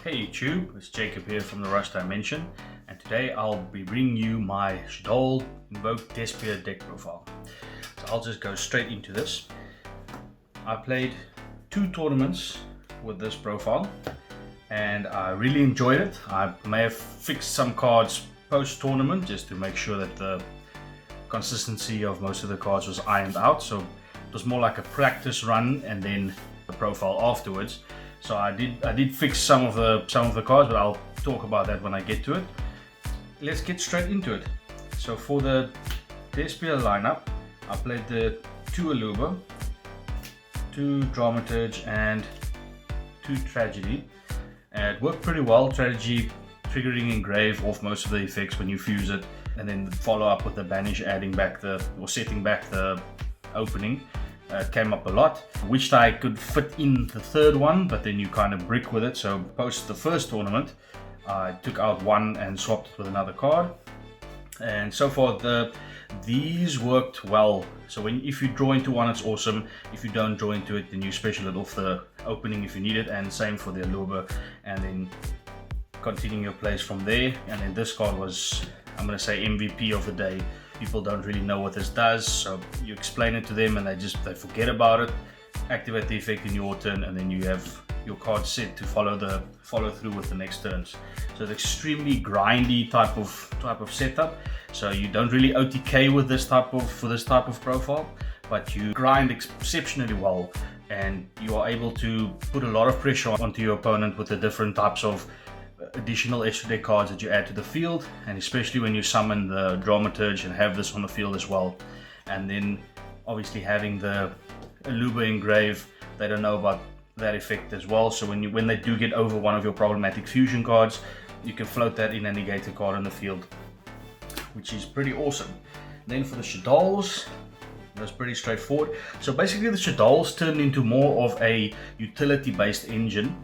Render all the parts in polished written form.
Hey YouTube, it's Jacob here from the Rush Dimension, and today I'll be bringing you my Shaddoll Invoked Despia deck profile. So I'll just go straight into this. I played 2 tournaments with this profile and I really enjoyed it. I may have fixed some cards post-tournament just to make sure that the consistency of most of the cards was ironed out. So it was more like a practice run and then the profile afterwards. So I did fix some of the cards, but I'll talk about that when I get to it. Let's get straight into it. So for the Despia lineup, I played the 2 Aluba, 2 Dramaturge and 2 Tragedy. And it worked pretty well. Tragedy triggering Engrave off most of the effects when you fuse it, and then follow up with the Banish, adding back setting back the opening. It came up a lot. Wished I could fit in the 3rd one, but then you kind of brick with it. So post the first tournament, I took out one and swapped it with another card. And so far these worked well. So if you draw into one, it's awesome. If you don't draw into it, then you special it off the opening if you need it. And same for the Aluba. And then continuing your plays from there. And then this card was, I'm going to say, MVP of the day. People don't really know what this does, so you explain it to them and they forget about it. Activate the effect in your turn, and then you have your card set to follow through with the next turns. So it's extremely grindy type of setup. So you don't really OTK with this type of profile, but you grind exceptionally well, and you are able to put a lot of pressure onto your opponent with the different types of additional extra deck cards that you add to the field, and especially when you summon the Dramaturge and have this on the field as well. And then obviously having the Aluba Engrave, they don't know about that effect as well. So when they do get over one of your problematic fusion cards, you can float that in and negate a card on the field, which is pretty awesome. Then for the Shaddolls, that's pretty straightforward. So basically the Shaddolls turned into more of a utility based engine.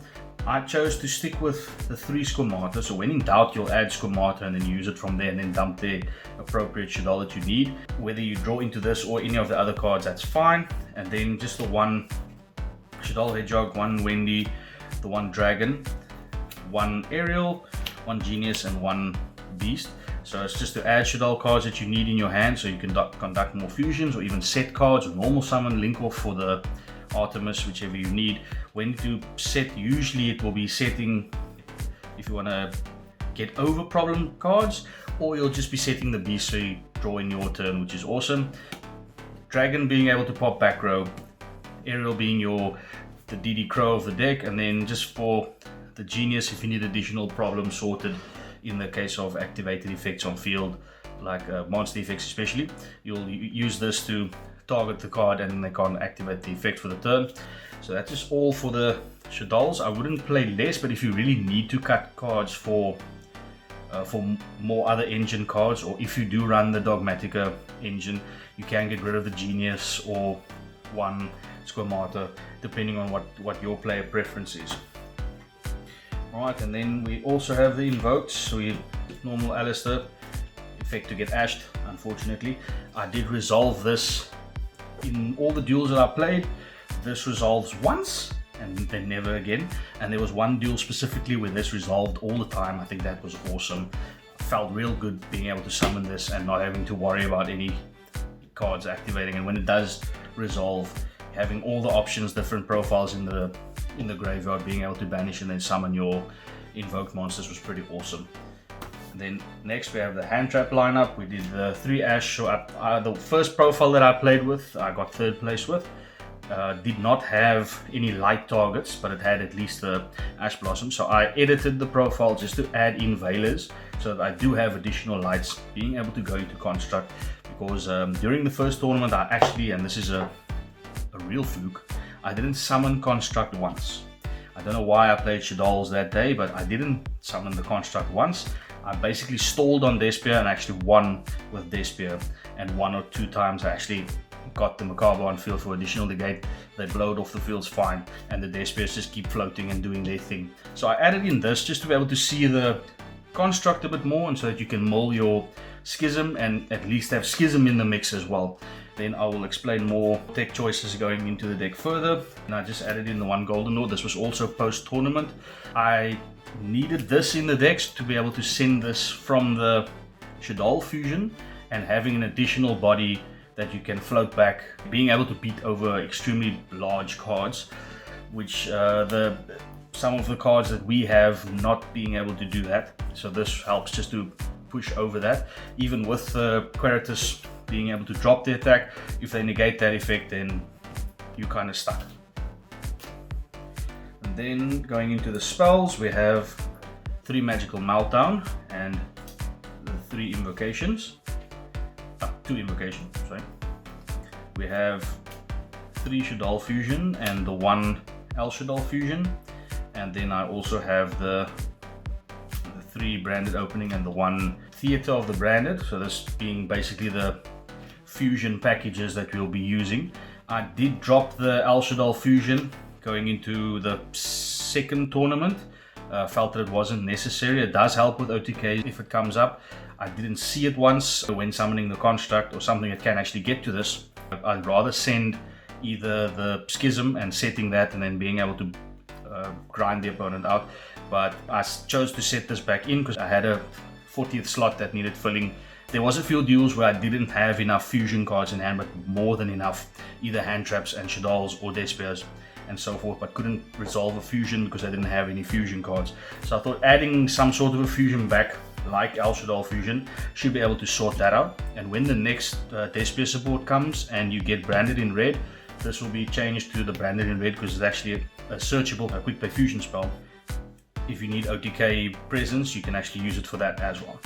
I chose to stick with the 3 Squamata, so when in doubt you'll add Squamata and then use it from there and then dump the appropriate Shaddoll that you need. Whether you draw into this or any of the other cards, that's fine. And then just the 1 Shaddoll Hedgehog, 1 Wendy, the 1 Dragon, 1 Aerial, 1 Genius and 1 Beast. So it's just to add Shaddoll cards that you need in your hand so you can conduct more fusions or even set cards or normal summon, link off for the Artemis, whichever you need. When to set, usually it will be setting if you want to get over problem cards, or you'll just be setting the beast so you draw in your turn, which is awesome. Dragon being able to pop back row, Aerial being the DD Crow of the deck, and then just for the Genius if you need additional problems sorted in the case of activated effects on field, like monster effects especially, you'll use this to target the card and then they can't activate the effect for the turn. So that's just all for the Shaddolls. I wouldn't play less, but if you really need to cut cards for more other engine cards, or if you do run the Dogmatica engine, you can get rid of the Genius or 1 Squamata depending on what your player preference is. Alright, and then we also have the Invoked. So we normal Alistair, effect to get ashed. Unfortunately, I did resolve this in all the duels that I played. This resolves once and then never again, and there was 1 duel specifically where this resolved all the time. I think that was awesome. I felt real good being able to summon this and not having to worry about any cards activating, and when it does resolve, having all the options, different profiles in the graveyard, being able to banish and then summon your invoked monsters was pretty awesome. And then next we have the hand trap lineup. We did the 3 Ash. So the first profile that I played with, I got 3rd place with. Did not have any light targets, but it had at least the Ash Blossom. So I edited the profile just to add in Veilers, so that I do have additional lights being able to go into Construct. Because during the first tournament, I actually, and this is a real fluke, I didn't summon Construct once. I don't know why I played Shaddolls that day, but I didn't summon the Construct once. I basically stalled on Despia and actually won with Despia, and 1 or 2 times I actually got the Macabre on field for additional negate. They blow it off the fields fine, and the Despias just keep floating and doing their thing. So I added in this just to be able to see the Construct a bit more, and so that you can mull your Schism and at least have Schism in the mix as well. Then I will explain more deck choices going into the deck further. And I just added in the 1 Golden Lord. This was also post-tournament. I needed this in the decks to be able to send this from the Shaddoll fusion, and having an additional body that you can float back, being able to beat over extremely large cards, which some of the cards that we have not being able to do that. So this helps just to push over that. Even with the Queritus being able to drop the attack, if they negate that effect, then you're kind of stuck. And then going into the spells, we have 3 Magical Meltdown and the 3 invocations. 2 invocations, sorry. We have 3 Shaddoll Fusion and the 1 El Shaddoll Fusion. And then I also have the 3 Branded Opening and the 1 Theater of the Branded. So this being basically the fusion packages that we'll be using. I did drop the El Shaddoll Fusion going into the second tournament. Felt that it wasn't necessary. It does help with OTK if it comes up. I didn't see it once when summoning the construct or something that can actually get to this. I'd rather send either the Schism and setting that and then being able to grind the opponent out, but I chose to set this back in because I had a 40th slot that needed filling. There was a few duels where I didn't have enough fusion cards in hand, but more than enough, either hand traps and Shaddolls or Despias and so forth, but couldn't resolve a fusion because I didn't have any fusion cards. So I thought adding some sort of a fusion back, like El Shaddoll Fusion, should be able to sort that out. And when the next Despia support comes and you get branded in red, this will be changed to the branded in red because it's actually a searchable quick play fusion spell. If you need OTK presence, you can actually use it for that as well.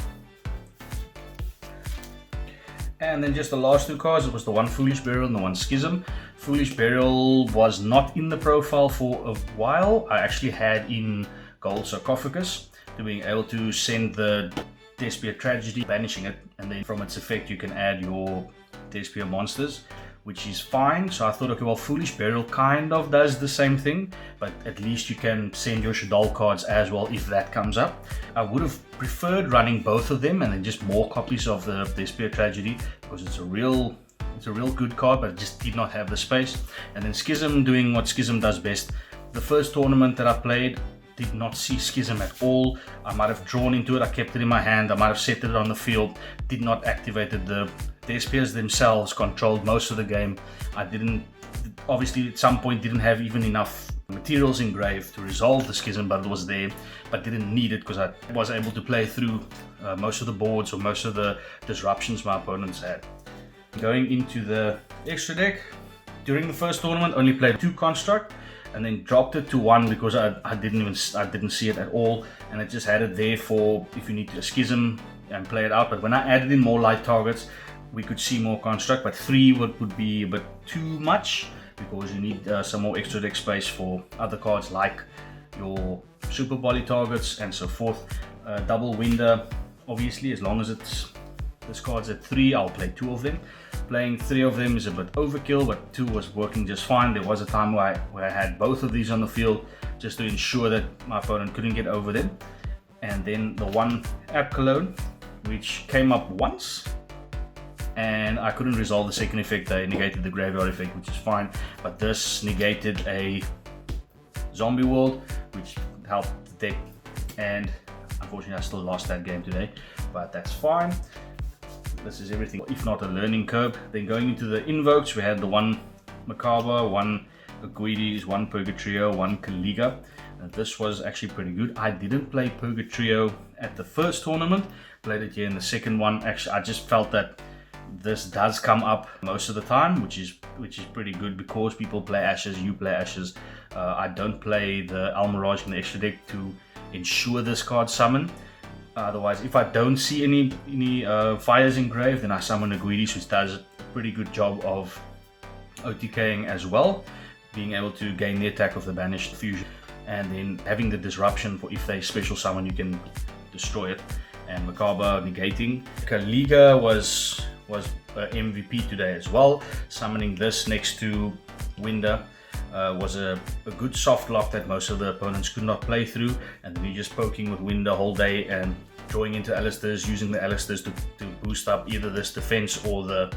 And then just the last 2 cards, it was the 1 Foolish Burial and the 1 Schism. Foolish Burial was not in the profile for a while. I actually had in Gold Sarcophagus to being able to send the Despia Tragedy, banishing it, and then from its effect you can add your Despia monsters, which is fine. So I thought, okay, well, Foolish Burial kind of does the same thing, but at least you can send your Shaddoll cards as well if that comes up. I would have preferred running both of them and then just more copies of the Despia Tragedy because it's a real good card, but it just did not have the space. And then Schism doing what Schism does best. The first tournament that I played did not see Schism at all. I might have drawn into it, I kept it in my hand, I might have set it on the field, did not activate it. The Despias themselves controlled most of the game. I didn't, obviously at some point didn't have even enough materials engraved to resolve the Schism, but it was there, but didn't need it because I was able to play through most of the boards or most of the disruptions my opponents had. Going into the extra deck, during the first tournament only played 2 construct and then dropped it to 1 because I didn't see it at all, and it just had it there for if you need to Schism and play it out. But when I added in more light targets, we could see more construct, but 3 would be a bit too much because you need some more extra deck space for other cards like your super body targets and so forth. Double Winder, obviously, as long as this card's at 3, I'll play 2 of them. Playing 3 of them is a bit overkill, but 2 was working just fine. There was a time where I had both of these on the field just to ensure that my opponent couldn't get over them. And then the 1 App Cologne, which came up once, and I couldn't resolve the second effect. They negated the graveyard effect, which is fine, but this negated a zombie world, which helped the deck, and unfortunately I still lost that game today, but that's fine. This is everything, if not a learning curve. Then going into the invokes, we had the 1 Macabre, 1 Aguides, 1 Purgatrio, 1 Caliga. And this was actually pretty good. I didn't play Purgatrio at the first tournament, played it here in the second one. Actually, I just felt that this does come up most of the time, which is pretty good because people play Ashes, you play Ashes. I don't play the Almirage in the extra deck to ensure this card summon. Otherwise, if I don't see any fires engraved, then I summon Aguides, which does a pretty good job of OTKing as well, being able to gain the attack of the banished fusion, and then having the disruption for if they special summon, you can destroy it. And Macabre negating. Caliga was MVP today as well. Summoning this next to Winder was a good soft lock that most of the opponents could not play through, and then you're just poking with Winder all day and drawing into Alistairs, using the Alistairs to boost up either this defense or the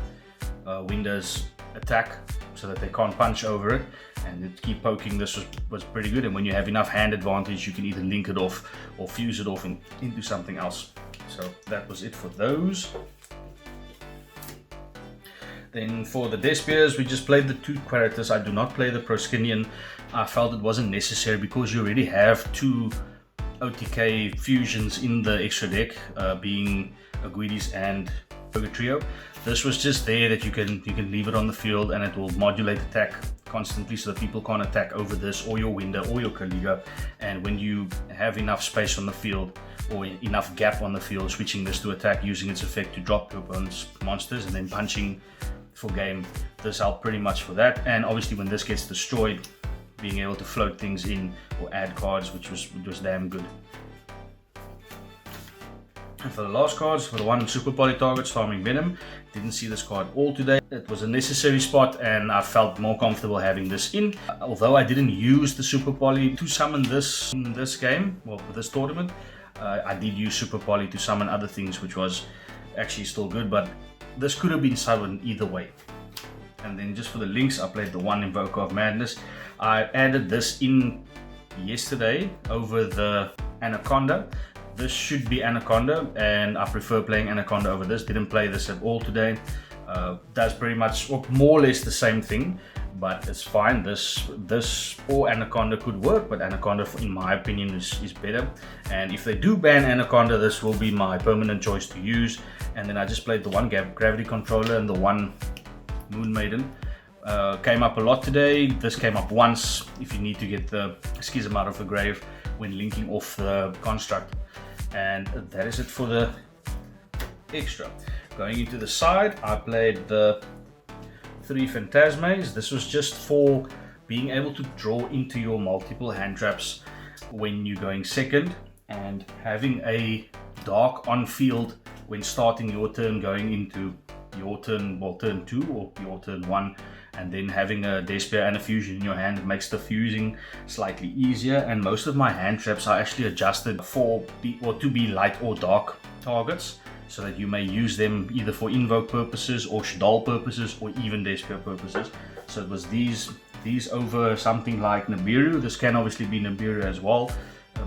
Winder's attack so that they can't punch over it, and it keep poking. This was pretty good, and when you have enough hand advantage you can either link it off or fuse it off into something else. So that was it for those. Then for the Despias, we just played the 2 characters. I do not play the Proskinian. I felt it wasn't necessary because you already have 2 OTK fusions in the extra deck, being Aguidis and Trio. This was just there that you can leave it on the field and it will modulate attack constantly so that people can't attack over this or your window or your Kaliga. And when you have enough space on the field or enough gap on the field, switching this to attack using its effect to drop your opponent's monsters and then punching for game, this helped pretty much for that. And obviously when this gets destroyed, being able to float things in or add cards, which was damn good. And for the last cards, for the one Super Poly target, Storming Venom, didn't see this card all today. It was a necessary spot and I felt more comfortable having this in. Although I didn't use the Super Poly to summon this in this game, well, for this tournament, I did use Super Poly to summon other things, which was actually still good, but this could have been summoned either way. And then just for the links, I played the one Invoker of Madness. I added this in yesterday over the Anaconda. This should be Anaconda, and I prefer playing Anaconda over this. Didn't play this at all today. Does pretty much more or less the same thing, but it's fine. This or Anaconda could work, but Anaconda, in my opinion, is better. And if they do ban Anaconda, this will be my permanent choice to use. And then I just played the one Gravity Controller and the one Moon Maiden. Came up a lot today. This came up once if you need to get the Schism out of the grave when linking off the construct. And that is it for the extra. Going into the side, I played the 3 Phantasmes. This was just for being able to draw into your multiple hand traps when you're going second, and having a dark on field when starting your turn, going into your turn, well, turn 2 or your turn 1, and then having a Despia and a fusion in your hand. It makes the fusing slightly easier, and most of my hand traps are actually adjusted to be light or dark targets, so that you may use them either for invoke purposes or Shaddoll purposes or even Despia purposes. So it was these over something like Nibiru. This can obviously be Nibiru as well,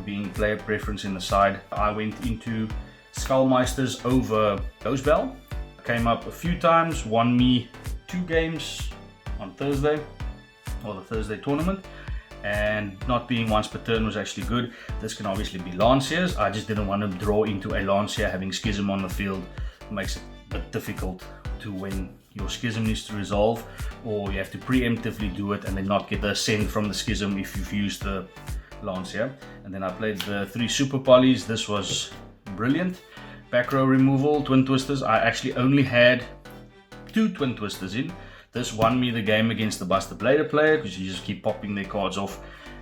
being player preference in the side. I went into Skullmeisters over Ghostbell. Came up a few times, won me 2 games on Thursday, or the Thursday tournament, and not being once per turn was actually good. This can obviously be Lanciers. I just didn't want to draw into a Lancier having Schism on the field. It makes it a bit difficult to when your Schism needs to resolve, or you have to preemptively do it and then not get the send from the Schism if you've used the Lancier. And then I played the 3 Super Polys. This was brilliant. Back row removal, Twin Twisters. I actually only had 2 Twin Twisters in. This won me the game against the Buster Blader player because you just keep popping their cards off.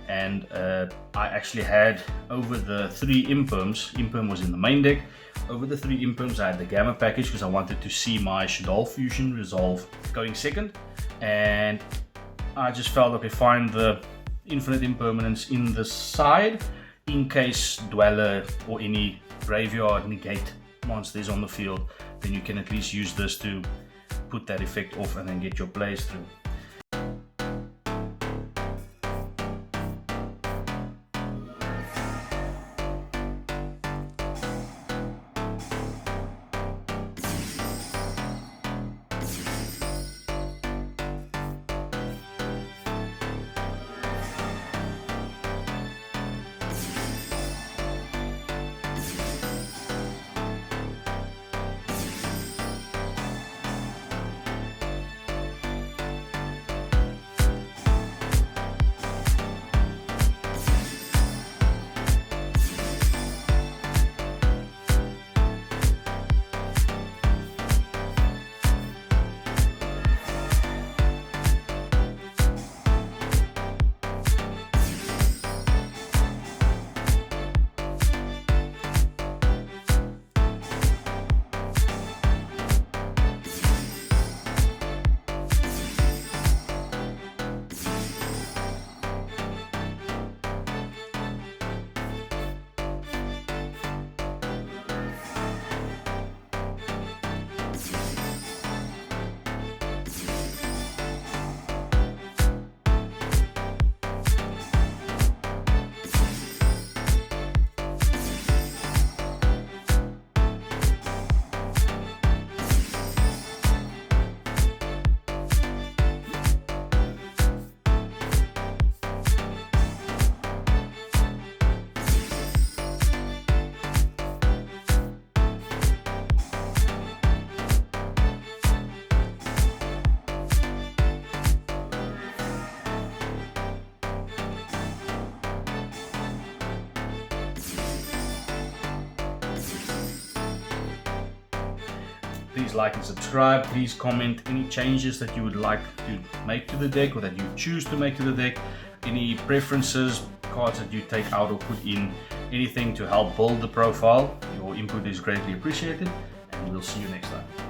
And I actually had over the 3 Imperms. Imperm was in the main deck. Over the 3 Imperms, I had the Gamma package because I wanted to see my Shaddoll fusion resolve going second. And I just felt, okay, find the Infinite Impermanence in the side in case Dweller or any graveyard negate monsters on the field, then you can at least use this to put that effect off and then get your plays through. Please like and subscribe. Please comment any changes that you would like to make to the deck, or that you choose to make to the deck. Any preferences, cards that you take out or put in, anything to help build the profile. Your input is greatly appreciated, and we'll see you next time.